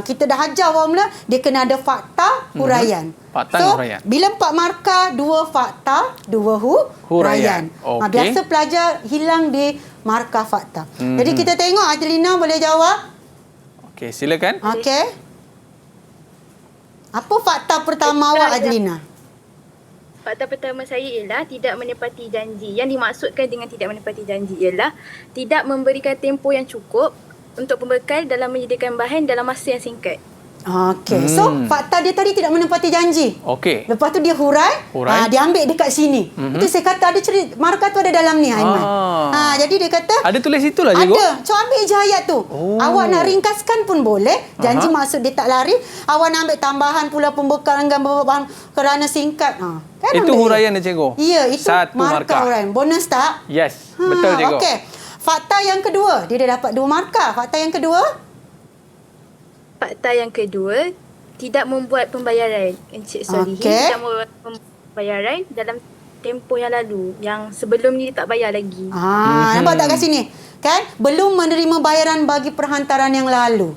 kita dah ajar awak mula, dia kena ada fakta, huraian. Huraian. Bila 4 markah, 2 fakta, 2 huraian. Biasa pelajar hilang di markah fakta. Jadi kita tengok Adelina boleh jawab. Okey, silakan. Okey. Apa fakta pertama awak, Adelina? Fakta pertama saya ialah tidak menepati janji. Yang dimaksudkan dengan tidak menepati janji ialah tidak memberikan tempoh yang cukup untuk pembekal dalam menyediakan bahan dalam masa yang singkat. Okey. So, fakta dia tadi tidak menepati janji. Okey. Lepas tu dia hurai. Dia ambil dekat sini. Itu saya kata ada cerita, markah tu ada dalam ni, Aiman. Jadi dia kata ada tulis itulah, cikgu. Ada. So, ambil je ayat tu. Awak nak ringkaskan pun boleh. Janji maksud dia tak lari. Awak nak ambil tambahan pula pembekal dengan bahan kerana singkat. Kan itu huraian dia, cikgu. Ya, itu 1 markah. Huraian. Bonus tak? Yes, betul, cikgu. Okey. Fakta yang kedua, dia dah dapat 2 markah. Fakta yang kedua? Fakta yang kedua, tidak membuat pembayaran. Encik Solihin tidak membuat pembayaran dalam tempoh yang lalu. Yang sebelum ni dia tak bayar lagi. Nampak tak kat sini? Kan? Belum menerima bayaran bagi perhantaran yang lalu.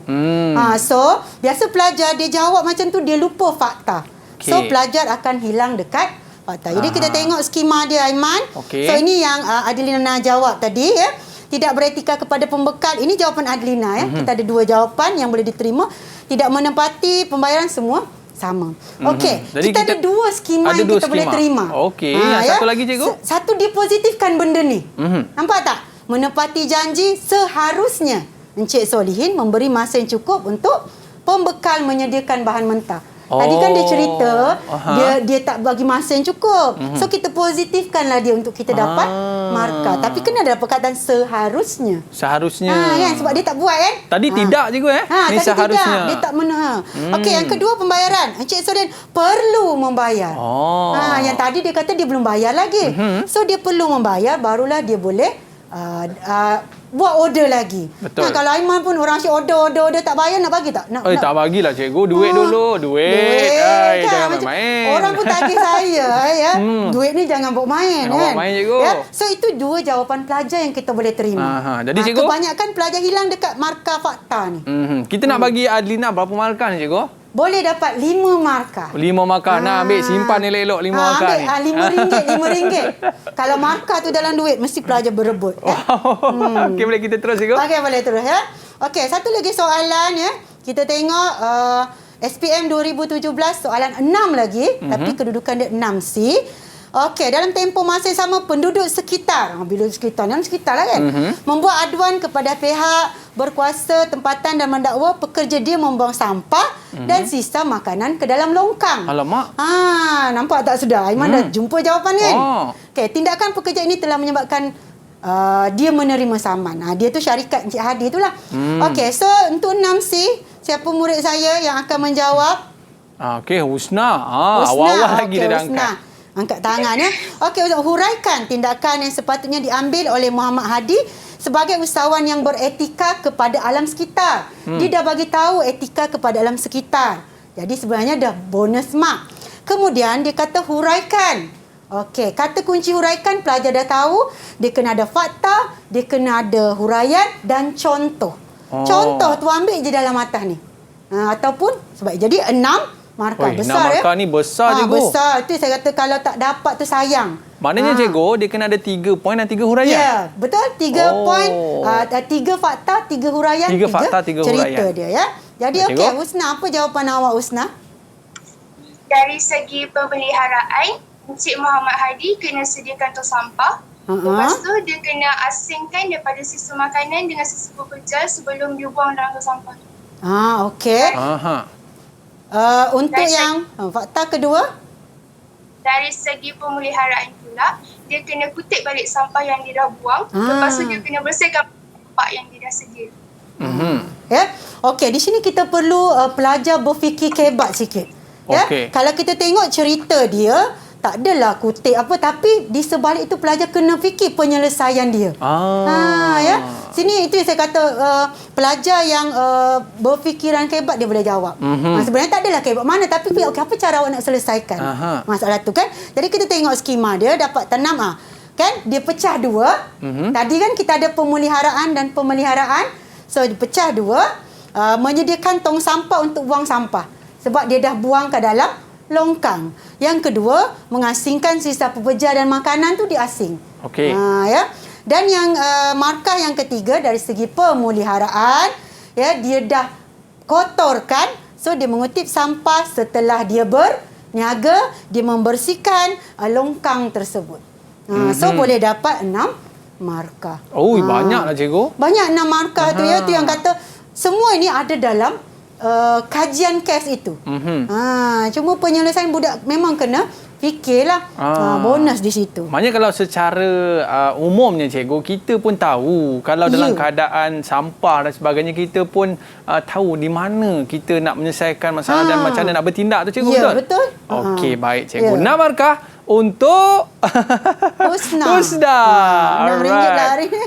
So, biasa pelajar dia jawab macam tu, dia lupa fakta. So, pelajar akan hilang dekat fakta. Jadi, kita tengok skema dia, Aiman. So, ini yang Adelina jawab tadi, ya. Tidak beretika kepada pembekal. Ini jawapan Adelina, ya. Kita ada 2 jawapan yang boleh diterima. Tidak menepati pembayaran, semua sama. Okey. Kita ada 2 skema yang kita boleh terima. Okey. Satu lagi, cikgu. Satu dia positifkan benda ni. Nampak tak? Menepati janji seharusnya Encik Solihin memberi masa yang cukup untuk pembekal menyediakan bahan mentah. Tadi kan dia cerita dia tak bagi masa yang cukup. So kita positifkanlah dia untuk kita dapat markah. Tapi kena ada perkataan seharusnya. Seharusnya. Kan sebab dia tak buat kan? Tadi tidak, cikgu Tadi seharusnya. tidak. Dia tak Okey, yang kedua pembayaran. Encik Solihin perlu membayar. Yang tadi dia kata dia belum bayar lagi. So dia perlu membayar, barulah dia boleh buat order lagi. Betul. Kalau Aiman pun orang asyik order tak bayar, nak bagi tak? Tak bagilah, cikgu. Duit dulu. Duit. Jangan main-main. Orang pun tagih saya. Ya. Duit ni jangan bawa main. Jangan bawa main, cikgu. Ya. So, itu 2 jawapan pelajar yang kita boleh terima. Jadi, cikgu, kebanyakan pelajar hilang dekat markah fakta ni. Kita nak bagi Adelina berapa markah ni, cikgu? Boleh dapat 5 markah. 5 markah. Nak ambil simpan elok-elok 5 markah ni. RM5. Kalau markah tu dalam duit, mesti pelajar berebut. Ya? Okey, boleh kita terus, cikgu? Okey, boleh terus. Ya? Okey, satu lagi soalan. Ya. Kita tengok SPM 2017 soalan 6 lagi, tapi kedudukan dia 6C. Okey, dalam tempoh masa yang sama penduduk sekitar, bila sekitar lah kan, membuat aduan kepada pihak berkuasa tempatan dan mendakwa pekerja dia membuang sampah dan sisa makanan ke dalam longkang. Alamak. Nampak tak sudah? Aiman dah jumpa jawapan kan? Okey, tindakan pekerja ini telah menyebabkan dia menerima saman. Dia tu syarikat Encik Hadi tu lah. Okey, so untuk 6C, siapa murid saya yang akan menjawab? Okey, Husna. Awal-awal lagi dia dah angkat. Angkat tangan ya. Okey, huraikan tindakan yang sepatutnya diambil oleh Muhammad Hadi sebagai usahawan yang beretika kepada alam sekitar. Dia dah bagi tahu etika kepada alam sekitar. Jadi sebenarnya dah bonus mark. Kemudian dia kata huraikan. Okey, kata kunci huraikan pelajar dah tahu, dia kena ada fakta, dia kena ada huraian dan contoh. Contoh tu ambil je dalam atas ni. Ataupun sebab jadi 6 markah besar 6 markah ni besar cikgu. Besar. Itu saya kata kalau tak dapat tu sayang. Maknanya cikgu dia kena ada 3 poin dan 3 huraian. Ya, betul. 3 poin, 3 fakta, 3 huraian, 3 fakta, 3 cerita huraian. dia ya. Jadi okey, Husna, apa jawapan awak Husna? Dari segi pemeliharaan, Encik Muhammad Hadi kena sediakan tong sampah. Lepas tu dia kena asingkan daripada sisa makanan dengan sisa pekerja sebelum dia buang dalam tong sampah. Okey. Untuk dari yang fakta kedua, dari segi pemeliharaan pula, dia kena kutip balik sampah yang dia dah buang. Lepas tu dia kena bersihkan tempat yang dia dah sedia. Ya. Okey, di sini kita perlu pelajar berfikir kebat sikit. Ya. Kalau kita tengok cerita dia, tak adalah kutip apa, tapi di sebalik itu pelajar kena fikir penyelesaian dia. Ya. Sini itu yang saya kata pelajar yang berfikiran kebat dia boleh jawab. Sebenarnya tak adalah kebat mana, tapi apa cara awak nak selesaikan masalah tu kan. Jadi kita tengok skema dia dapat tanam kan dia pecah 2. Tadi kan kita ada pemeliharaan dan pemeliharaan. So dia pecah 2, menyediakan tong sampah untuk buang sampah sebab dia dah buang ke dalam longkang. Yang kedua, mengasingkan sisa pekerja dan makanan tu diasing. Okey. Ya. Dan yang markah yang ketiga dari segi pemeliharaan, ya, dia dah kotorkan, so dia mengutip sampah setelah dia berniaga, dia membersihkan longkang tersebut. So boleh dapat 6 markah. Banyaklah cikgu. Banyak 6 markah tu ya, tu yang kata semua ini ada dalam kajian kes itu. Cuma penyelesaian budak memang kena fikirlah. Bonus di situ. Maknanya kalau secara umumnya cikgu, kita pun tahu kalau dalam keadaan sampah dan sebagainya, kita pun tahu di mana kita nak menyelesaikan masalah dan macam mana nak bertindak tu cikgu. Ya, betul. Okey, baik cikgu. 6 markah untuk Husna. RM6 lah hari ni.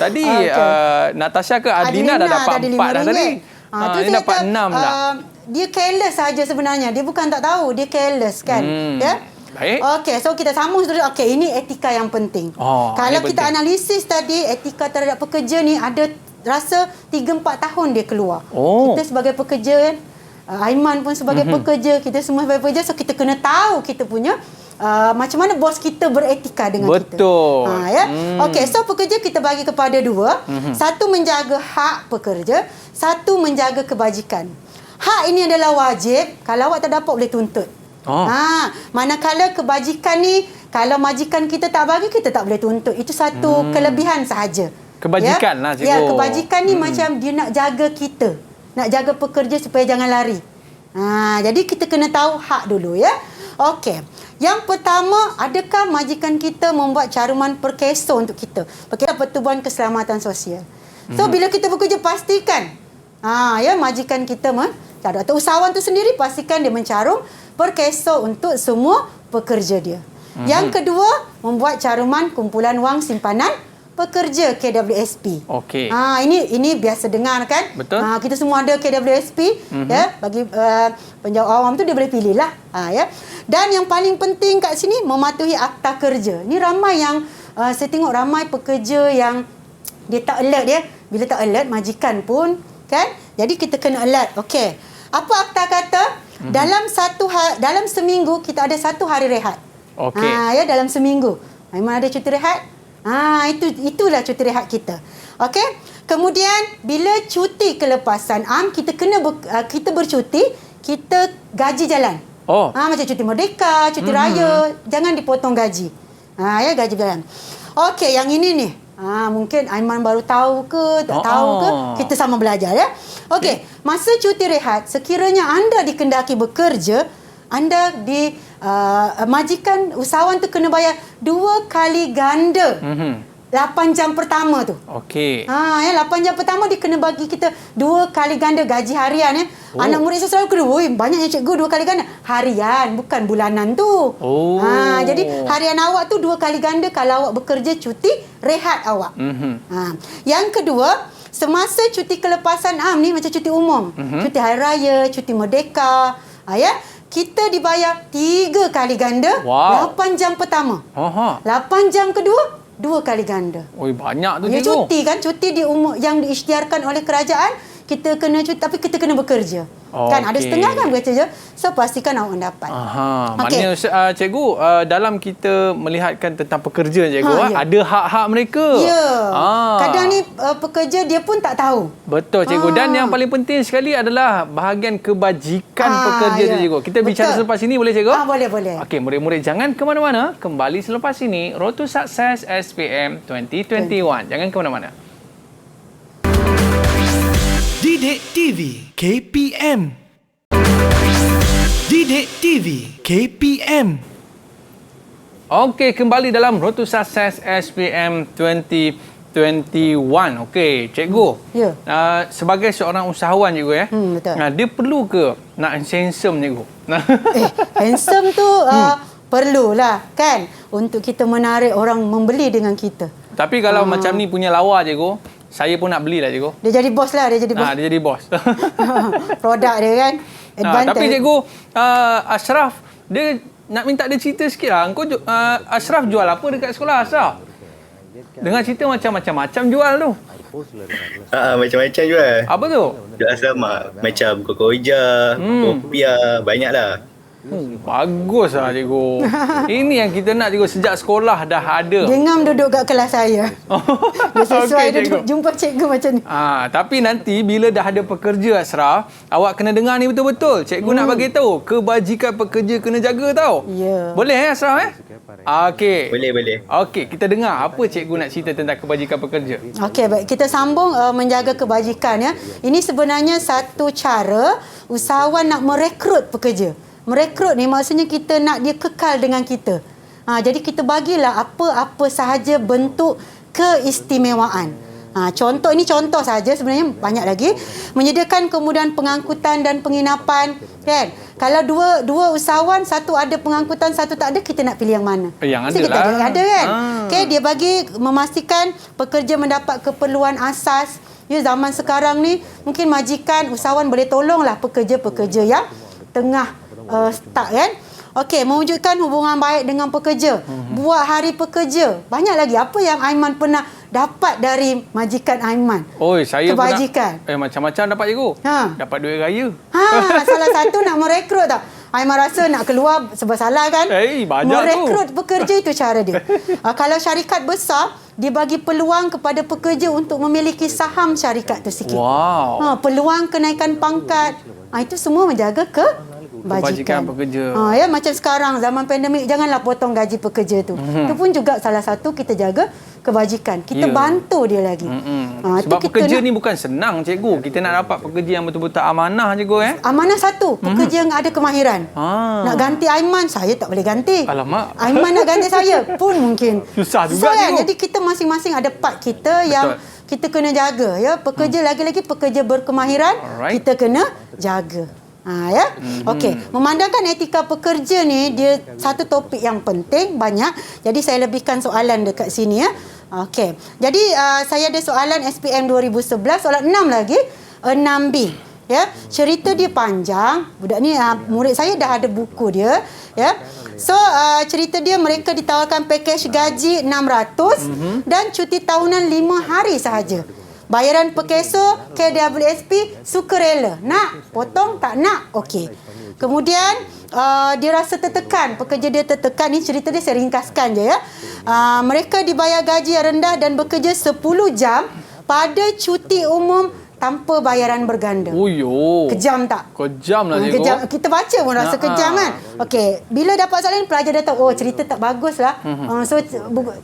Tadi Natasha ke Adina dah dapat 4 dah tadi. Dia dapat 6 dah. Dia careless saja sebenarnya. Dia bukan tak tahu, dia careless kan. Ya. Baik. Okey, so kita sambung seterusnya. Okey, ini etika yang penting. Kalau kita analisis tadi etika terhadap pekerja ni ada rasa 3-4 tahun dia keluar. Kita sebagai pekerja kan, Aiman pun sebagai pekerja, kita semua sebagai pekerja, so kita kena tahu kita punya macam mana bos kita beretika dengan kita. Betul. Ya. Okey, so pekerja kita bagi kepada 2. Satu menjaga hak pekerja, satu menjaga kebajikan. Hak ini adalah wajib, kalau awak tak dapat boleh tuntut. Manakala kebajikan ni, kalau majikan kita tak bagi, kita tak boleh tuntut. Itu satu kelebihan sahaja. Kebajikan lah cikgu. Ya, kebajikan ni macam dia nak jaga kita, nak jaga pekerja supaya jangan lari. Jadi kita kena tahu hak dulu ya. Okey. Yang pertama, adakah majikan kita membuat caruman perkeso untuk kita? Pertubuhan Keselamatan Sosial. So bila kita bekerja, pastikan ya majikan kita atau usahawan tu sendiri pastikan dia mencarum perkeso untuk semua pekerja dia. Yang kedua, membuat caruman kumpulan wang simpanan pekerja KWSP. Okey. Ini biasa dengar kan? Betul. Kita semua ada KWSP ya, bagi penjawab awam tu dia boleh pilih lah. Ya. Dan yang paling penting kat sini, mematuhi akta kerja. Ni ramai yang saya tengok ramai pekerja yang dia tak alert ya. Bila tak alert, majikan pun kan? Jadi kita kena alert. Okey. Apa akta kata? Dalam seminggu kita ada 1 hari rehat. Okey. Ya, dalam seminggu. Memang ada cuti rehat. Itulah cuti rehat kita. Okey. Kemudian bila cuti kelepasan am kita bercuti, kita gaji jalan. Macam cuti merdeka, cuti raya, jangan dipotong gaji. Ya, gaji jalan. Okey, yang ini ni. Mungkin Aiman baru tahu ke, tak tahu ke, kita sama belajar ya. Okey, masa cuti rehat, sekiranya anda dikendaki bekerja, anda majikan usahawan tu kena bayar 2 kali ganda. 8 jam pertama tu. Okey. 8 jam pertama dia kena bagi kita 2 kali ganda gaji harian ya. Anak murid saya selalu kena, "Oi, banyaknya cikgu 2 kali ganda." Harian, bukan bulanan tu. Jadi harian awak tu 2 kali ganda kalau awak bekerja cuti rehat awak. Yang kedua, semasa cuti kelepasan am ni macam cuti umum, cuti hari raya, cuti merdeka, kita dibayar 3 kali ganda. 8 jam pertama. 8 jam kedua 2 kali ganda. Banyak tu, cikgu. Cuti kan, cuti yang diisytiharkan oleh kerajaan, kita kena cuti tapi kita kena bekerja. Kan ada setengah kan bekerja. So pastikan awak dapat. Maknanya cikgu, dalam kita melihatkan tentang pekerja cikgu, ada hak-hak mereka. Kadang ni pekerja dia pun tak tahu. Betul cikgu. Dan yang paling penting sekali adalah bahagian kebajikan pekerja tu cikgu. Kita bicara selepas ini boleh cikgu? Boleh. Okey, murid-murid jangan ke mana-mana. Kembali selepas ini Road to Success SPM 2021. Jangan ke mana-mana. Didik TV KPM. Didik TV KPM. Okey, kembali dalam Road to Success SPM 2021. Okey, cikgu. Sebagai seorang usahawan cikgu betul. Dia perlu ke nak handsome cikgu? Handsome tu perlulah kan untuk kita menarik orang membeli dengan kita. Tapi kalau macam ni punya lawa cikgu, saya pun nak belilah cikgu. Dia jadi bos lah, dia jadi bos. Produk dia kan. Tapi cikgu, Ashraf, dia nak minta dia cerita sikit lah. Ashraf jual apa dekat sekolah Ashraf? Dengar cerita macam-macam jual tu. Macam-macam jual. Apa tu? Jual sama. Macam kokoja, kopiah, banyak lah. Bagus lah cikgu. Ini yang kita nak cikgu, sejak sekolah dah ada. Dia ngam duduk kat kelas saya. Dia sesuai duduk jumpa cikgu macam ni. Tapi nanti bila dah ada pekerja Ashraf, awak kena dengar ni betul-betul. Cikgu nak bagi tahu, kebajikan pekerja kena jaga tau. Boleh Ashraf Okey. Boleh. Okey, kita dengar apa cikgu nak cerita tentang kebajikan pekerja. Okey, baik. Kita sambung menjaga kebajikan ya. Ini sebenarnya satu cara usahawan nak merekrut pekerja. Merekrut ni maksudnya kita nak dia kekal dengan kita. Jadi kita bagilah apa-apa sahaja bentuk keistimewaan. Contoh saja, sebenarnya banyak lagi. Menyediakan kemudahan pengangkutan dan penginapan, kan? Kalau dua usahawan, satu ada pengangkutan, satu tak ada, kita nak pilih yang mana? Yang kita ada kan? Okey, dia bagi memastikan pekerja mendapat keperluan asas. Zaman sekarang ni mungkin majikan usahawan boleh tolonglah pekerja-pekerja yang tengah start kan. Okey, mewujudkan hubungan baik dengan pekerja. Buat hari pekerja. Banyak lagi apa yang Aiman pernah dapat dari majikan Aiman. Saya kebajikan. Pernah macam-macam dapat cikgu. Dapat duit raya. Salah satu nak merekrut tak? Aiman rasa nak keluar sebab salah kan? Banyak merekrut pekerja itu cara dia. Kalau syarikat besar, dia bagi peluang kepada pekerja untuk memiliki saham syarikat tu sikit. Peluang kenaikan pangkat. Itu semua menjaga kebajikan pekerja. Macam sekarang zaman pandemik, janganlah potong gaji pekerja tu. Itu pun juga salah satu kita jaga kebajikan. Kita bantu dia lagi. Sebab pekerja ni bukan senang cikgu. Kita nak dapat pekerja yang betul-betul amanah cikgu Amanah satu, pekerja yang ada kemahiran. Nak ganti Aiman, saya tak boleh ganti. Alamak. Aiman nak ganti saya pun mungkin susah juga cikgu. Jadi kita masing-masing ada part kita yang kita kena jaga ya. Pekerja lagi-lagi pekerja berkemahiran, kita kena jaga. Okey, memandangkan etika pekerja ni dia satu topik yang penting, banyak. Jadi saya lebihkan soalan dekat sini ya. Okey. Jadi saya ada soalan SPM 2011, soalan 6 lagi, 6B. Ya, cerita dia panjang. Budak ni murid saya dah ada buku dia, ya. So cerita dia, mereka ditawarkan pakej gaji 600 dan cuti tahunan 5 hari sahaja. Bayaran per keso KWSP sukarela. Nak potong tak nak? Okey. Kemudian dia rasa tertekan, pekerja dia tertekan. Ni cerita dia saya ringkaskan je ya. Mereka dibayar gaji yang rendah dan bekerja 10 jam pada cuti umum tanpa bayaran berganda. Uyo. Kejam tak? Kejam lah cikgu. Kejam. Kita baca pun rasa kejam kan. Okey, bila dapat soalan ni pelajar dah tahu cerita tak bagus lah. So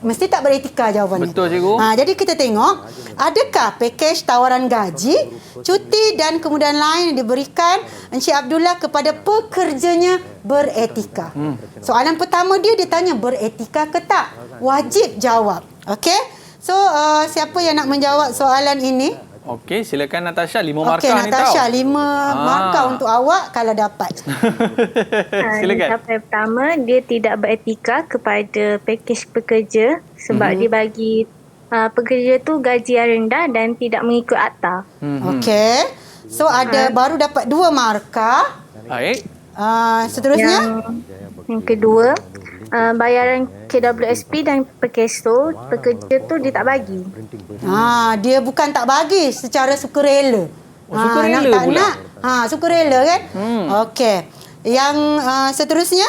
mesti tak beretika jawapan ni. Betul cikgu. Jadi kita tengok adakah pakej tawaran gaji, cuti dan kemudahan lain yang diberikan Encik Abdullah kepada pekerjanya beretika. Soalan pertama dia tanya beretika ke tak? Wajib jawab. Okey. So siapa yang nak menjawab soalan ini? Okey, silakan Natasha 5 markah Okey, ni tau. Natasha 5 markah untuk awak kalau dapat. Silakan. Jawapan pertama, dia tidak beretika kepada pakej pekerja sebab dia bagi pekerja tu gaji yang rendah dan tidak mengikut akta. Okey. So ada baru dapat 2 markah. Baik. Seterusnya? Yang kedua, bayaran KWSP dan pekeso, pekerja tu dia tak bagi. Dia bukan tak bagi secara sukarela. Sukarela nak tak pula. nak. Sukarela kan? Okey. Yang seterusnya?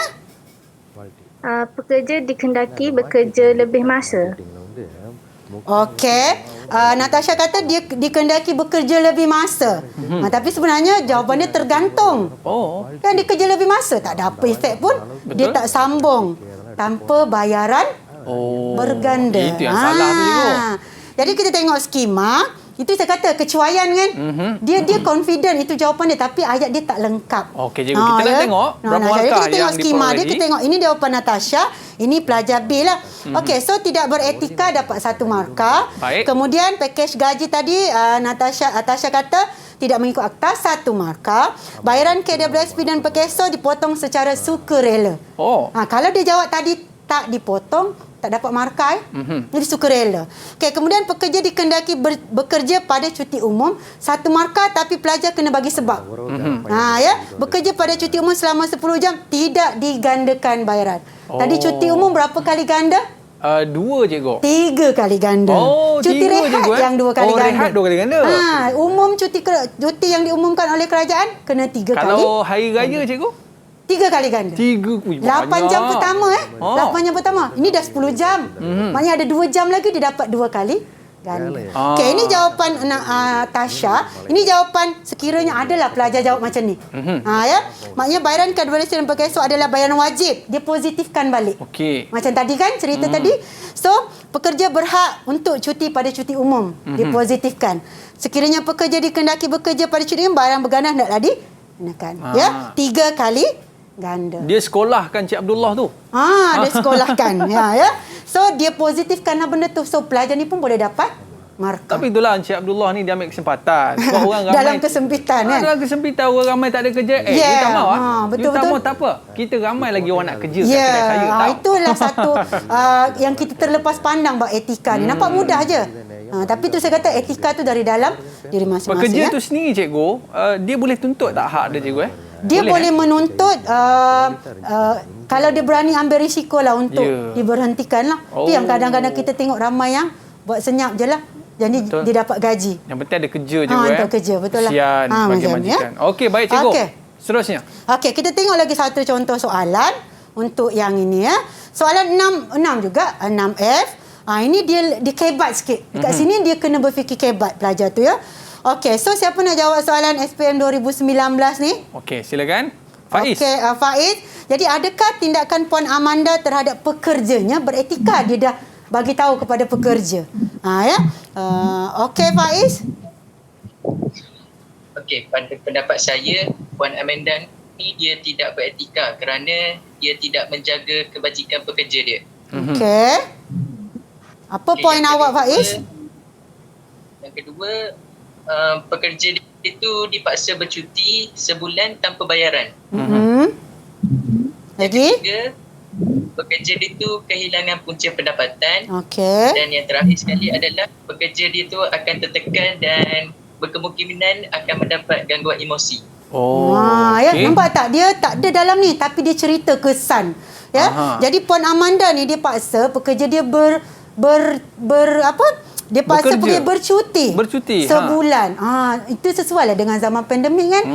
Pekerja dikendaki bekerja lebih masa. Okey. Natasha kata dia dikendaki bekerja lebih masa. Tapi sebenarnya jawapan dia tergantung. Kan dia kerja lebih masa, tak ada apa efek pun. Betul. Dia tak sambung tanpa bayaran berganda. Itu yang salah tu cikgu. Jadi kita tengok skema. Itu saya kata kecuaian kan. Dia confident itu jawapan dia tapi ayat dia tak lengkap. Okey cikgu, kita nak tengok berapa markah kita tengok yang skema dia, diperolehi. kita tengok ini jawapan Natasha, ini pelajar B lah. Okey, so tidak beretika dapat 1 markah. Baik. Kemudian pakej gaji tadi Natasha kata tidak mengikut akta 1 markah. Bayaran KWSP dan pekeso dipotong secara sukarela. Kalau dia jawab tadi tak dipotong, tak dapat markah. Jadi sukarela. Okey, kemudian pekerja dikendaki bekerja pada cuti umum 1 markah tapi pelajar kena bagi sebab. Bekerja pada cuti umum selama 10 jam tidak digandakan bayaran. Tadi cuti umum berapa kali ganda? 2 cikgu. 3 kali ganda. Cuti 3 rehat cikgu, yang 2 kali ganda. Rehat 2 kali ganda. Umum cuti yang diumumkan oleh kerajaan kena 3 kali. Kalau hari raya cikgu? 3 kali ganda. 8 8 jam pertama 8 jam pertama. Ini dah 10 jam. Maknanya ada 2 jam lagi dia dapat 2 kali ganda. Okey, ini jawapan Tasha. Ini jawapan sekiranya adalah pelajar jawab macam ni. Maknanya bayaran KWSP dan pekeso adalah bayaran wajib. Dia positifkan balik. Okey. Macam tadi kan cerita tadi. So, pekerja berhak untuk cuti pada cuti umum. Dia positifkan. Sekiranya pekerja dikendaki bekerja pada cuti umum, bayaran berganda hendaklah dikenakan. 3 kali ganda. Dia sekolahkan Cik Abdullah tu. Dia sekolahkan. So dia positifkanlah benda tu. So pelajar ni pun boleh dapat markah. Tapi itulah Encik Abdullah ni dia ambil kesempatan. Sebab orang ramai dalam kesempitan kan. Dalam kesempitan orang ramai tak ada kerja. You tak mahu betul. tak apa. Kita ramai lagi orang nak kerja kat kedai saya tahu. Itulah satu yang kita terlepas pandang bab etika ni. Nampak mudah je. Tapi tu saya kata etika tu dari dalam diri masing-masing. Pekerja tu sendiri cikgu, dia boleh tuntut tak hak dia cikgu Dia boleh menuntut kalau dia berani ambil risiko lah untuk diberhentikan lah. Itu yang kadang-kadang kita tengok ramai yang buat senyap je lah. Jadi dia dapat gaji. Yang penting ada kerja cikgu Untuk kerja, betul lah. Kesian bagi majikan. Okey, baik cikgu. Seterusnya. Okey, kita tengok lagi satu contoh soalan untuk yang ini ya. Soalan 6 juga, 6F. Ini dia kebat sikit. Dekat sini dia kena berfikir kebat pelajar tu ya. Okey, so siapa nak jawab soalan SPM 2019 ni? Okey, silakan. Faiz. Okey, Faiz. Jadi adakah tindakan Puan Amanda terhadap pekerjanya beretika? Dia dah bagi tahu kepada pekerja. Okey, Faiz. Okey, pada pendapat saya, Puan Amanda ni dia tidak beretika kerana dia tidak menjaga kebajikan pekerja dia. Okey. Apa poin awak, Faiz? Yang kedua, pekerja itu dipaksa bercuti sebulan tanpa bayaran. Lagi? Yang ketiga, pekerja itu kehilangan punca pendapatan. Okey. Dan yang terakhir sekali adalah pekerja dia itu akan tertekan dan berkemungkinan akan mendapat gangguan emosi. Okay. Nampak tak? Dia tak ada dalam ni tapi dia cerita kesan. Ya. Jadi Puan Amanda ni dia paksa pekerja dia dia paksa pergi bercuti sebulan. Itu sesuai lah dengan zaman pandemik kan.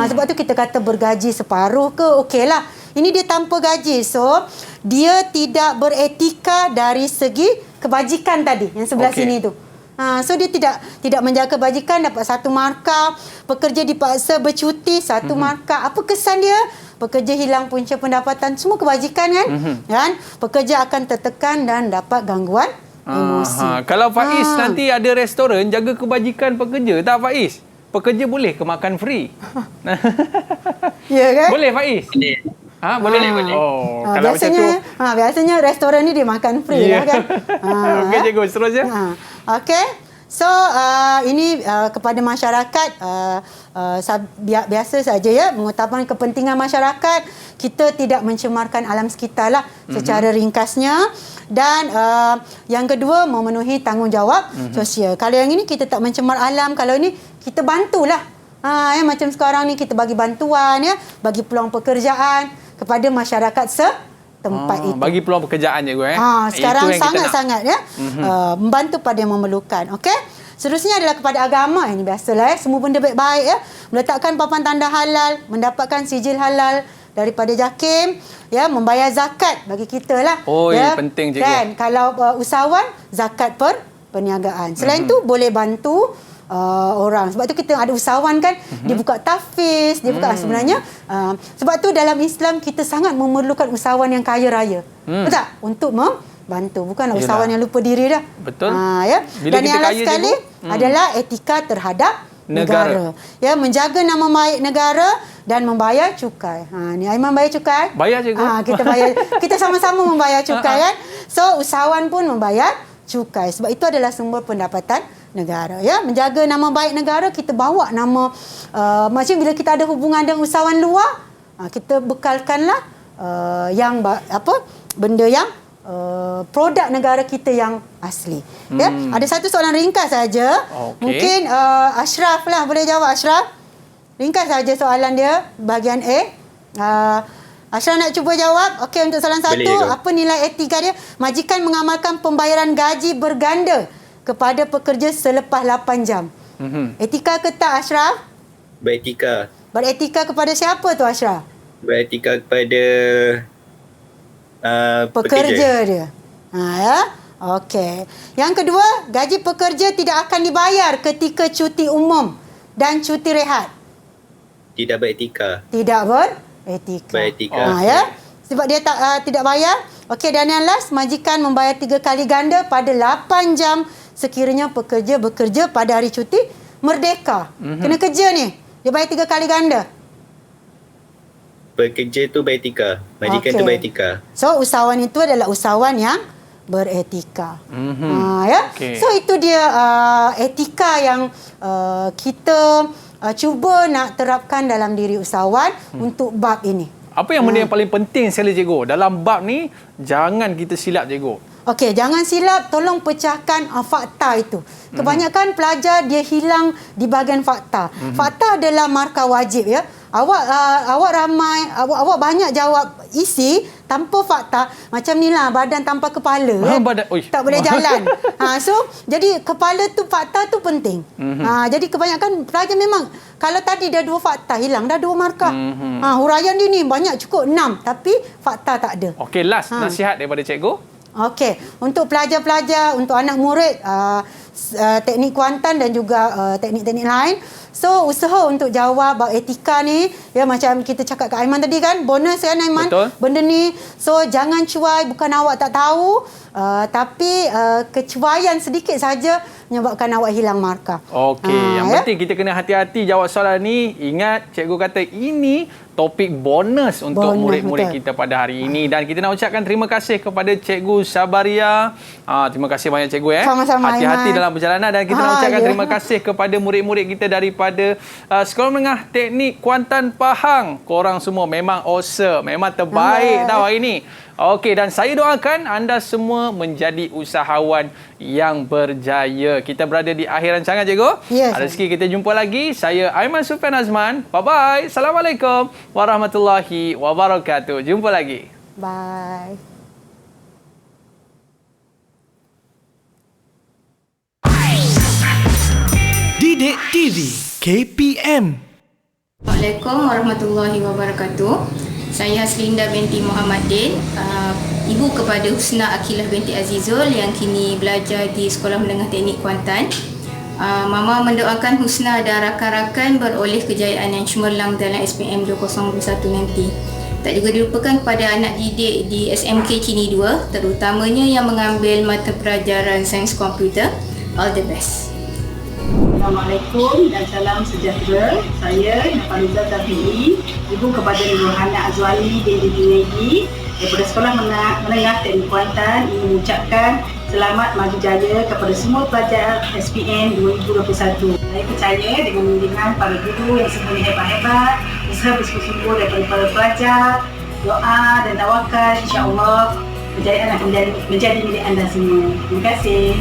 Sebab tu kita kata bergaji separuh ke okeylah. Ini dia tanpa gaji. So dia tidak beretika dari segi kebajikan tadi yang sebelah sini tu. So dia tidak menjaga kebajikan, dapat 1 markah. Pekerja dipaksa bercuti, 1 markah. Apa kesan dia? Pekerja hilang punca pendapatan, semua kebajikan kan? Kan? Pekerja akan tertekan dan dapat gangguan emosi. Kalau Faiz nanti ada restoran jaga kebajikan pekerja tak Faiz? Pekerja boleh ke makan free? Ya kan? Boleh Faiz? Boleh. Boleh. Boleh. Kalau biasanya, macam tu. biasanya restoran ni dia makan free lah kan? Okey cikgu, seterusnya. Okey. So ini kepada masyarakat biasa saja ya, mengutamakan kepentingan masyarakat, kita tidak mencemarkan alam sekitar lah secara ringkasnya. Dan yang kedua, memenuhi tanggungjawab sosial. Kalau yang ini kita tak mencemar alam, kalau ini kita bantulah. Macam sekarang ni kita bagi bantuan ya, bagi peluang pekerjaan kepada masyarakat setempat itu. Bagi peluang pekerjaan je sekarang sangat-sangat ya. Membantu pada yang memerlukan. Okey. Seterusnya adalah kepada agama. Ini biasalah semua benda baik-baik ya. Meletakkan papan tanda halal, mendapatkan sijil halal daripada JAKIM, ya, membayar zakat bagi kita lah. Penting cikgu. Kan, kalau usahawan, zakat perniagaan. Selain tu boleh bantu orang. Sebab tu kita ada usahawan kan, dia buka tahfiz, dia buka sebenarnya. Sebab tu dalam Islam kita sangat memerlukan usahawan yang kaya raya. Betul tak? Untuk membantu. Bukanlah usahawan yang lupa diri dah. Betul. Ya. Bila dan yang last sekali adalah etika terhadap negara. Ya, menjaga nama baik negara dan membayar cukai. Ni Aiman bayar cukai? Bayar cikgu. Kita bayar. Kita sama-sama membayar cukai kan. So usahawan pun membayar cukai. Sebab itu adalah sumber pendapatan negara. Ya, menjaga nama baik negara, kita bawa nama macam bila kita ada hubungan dengan usahawan luar, kita bekalkanlah yang benda yang produk negara kita yang asli. Ya, ada satu soalan ringkas saja. Mungkin Ashraf lah boleh jawab. Ashraf, ringkas saja soalan dia bahagian A. Ashraf nak cuba jawab. Okey, untuk soalan satu, apa nilai etika dia? Majikan mengamalkan pembayaran gaji berganda kepada pekerja selepas 8 jam. Etika ke tak, Ashraf? Beretika. Beretika kepada siapa tu, Ashraf? Beretika kepada pekerja dia. Ya. Okey. Yang kedua, gaji pekerja tidak akan dibayar ketika cuti umum dan cuti rehat. Tidak beretika. Tidak beretika. Beretika. Ya. Sebab dia tidak bayar. Okey, dan yang last, majikan membayar 3 kali ganda pada 8 jam sekiranya pekerja bekerja pada hari cuti merdeka. Kena kerja ni, dia bayar 3 kali ganda. Pekerja tu beretika, majikan tu beretika. So usahawan itu adalah usahawan yang beretika. Ya. So itu dia etika yang kita cuba nak terapkan dalam diri usahawan untuk bab ini. Apa yang benda yang paling penting sekali cikgu dalam bab ni, jangan kita silap cikgu. Okey, jangan silap, tolong pecahkan fakta itu. Kebanyakan pelajar dia hilang di bahagian fakta. Fakta adalah markah wajib ya. Awak banyak jawab isi tanpa fakta. Macam ni lah, badan tanpa kepala. Tak boleh jalan. So, jadi kepala tu, fakta tu penting. Jadi kebanyakan pelajar memang, kalau tadi dah 2 fakta, hilang dah 2 markah. Huraian dia ni banyak, cukup 6. Tapi fakta tak ada. Okey, last nasihat daripada cikgu. Okey, untuk pelajar-pelajar, untuk anak murid teknik Kuantan dan juga teknik-teknik lain, so usaha untuk jawab etika ni, ya, macam kita cakap kat Aiman tadi kan, bonus kan Aiman. Betul. Benda ni, so jangan cuai, bukan awak tak tahu, tapi kecuaian sedikit saja menyebabkan awak hilang markah. Okey, yang penting kita kena hati-hati jawab soalan ni. Ingat cikgu kata ini topik bonus untuk murid-murid kita pada hari ini, dan kita nak ucapkan terima kasih kepada Cikgu Sabaria. Terima kasih banyak cikgu. Sama-sama, hati-hati Aiman. dalam perjalanan, dan kita nak ucapkan terima kasih kepada murid-murid kita daripada Sekolah Menengah Teknik Kuantan Pahang. Korang semua memang awesome, memang terbaik tahu hari ini. Okey, dan saya doakan anda semua menjadi usahawan yang berjaya. Kita berada di akhir rancangan cikgu. Ada rezeki kita jumpa lagi. Saya Aiman Sufian Azman. Bye-bye. Assalamualaikum warahmatullahi wabarakatuh. Jumpa lagi. Bye. Didik TV KPM. Assalamualaikum warahmatullahi wabarakatuh. Saya Haslinda binti Muhammadin. ibu kepada Husna Akilah binti Azizul yang kini belajar di Sekolah Menengah Teknik Kuantan. Mama mendoakan Husna dan rakan-rakan beroleh kejayaan yang cemerlang dalam SPM 2021 nanti. Tak juga dilupakan kepada anak didik di SMK Cini 2, terutamanya yang mengambil mata pelajaran sains komputer. All the best. Assalamualaikum dan salam sejahtera. Saya Nafariza Zafi'i, ibu kepada Nurhana Azwani binti Junaidi daripada Sekolah Menengah Teknik Kuantan, ingin mengucapkan selamat maju jaya kepada semua pelajar SPM 2021. Saya percaya dengan bimbingan para guru yang semuanya hebat-hebat, usaha bersungguh-sungguh daripada para pelajar, doa dan tawakal, insya-Allah kejayaan akan menjadi milik anda semua. Terima kasih.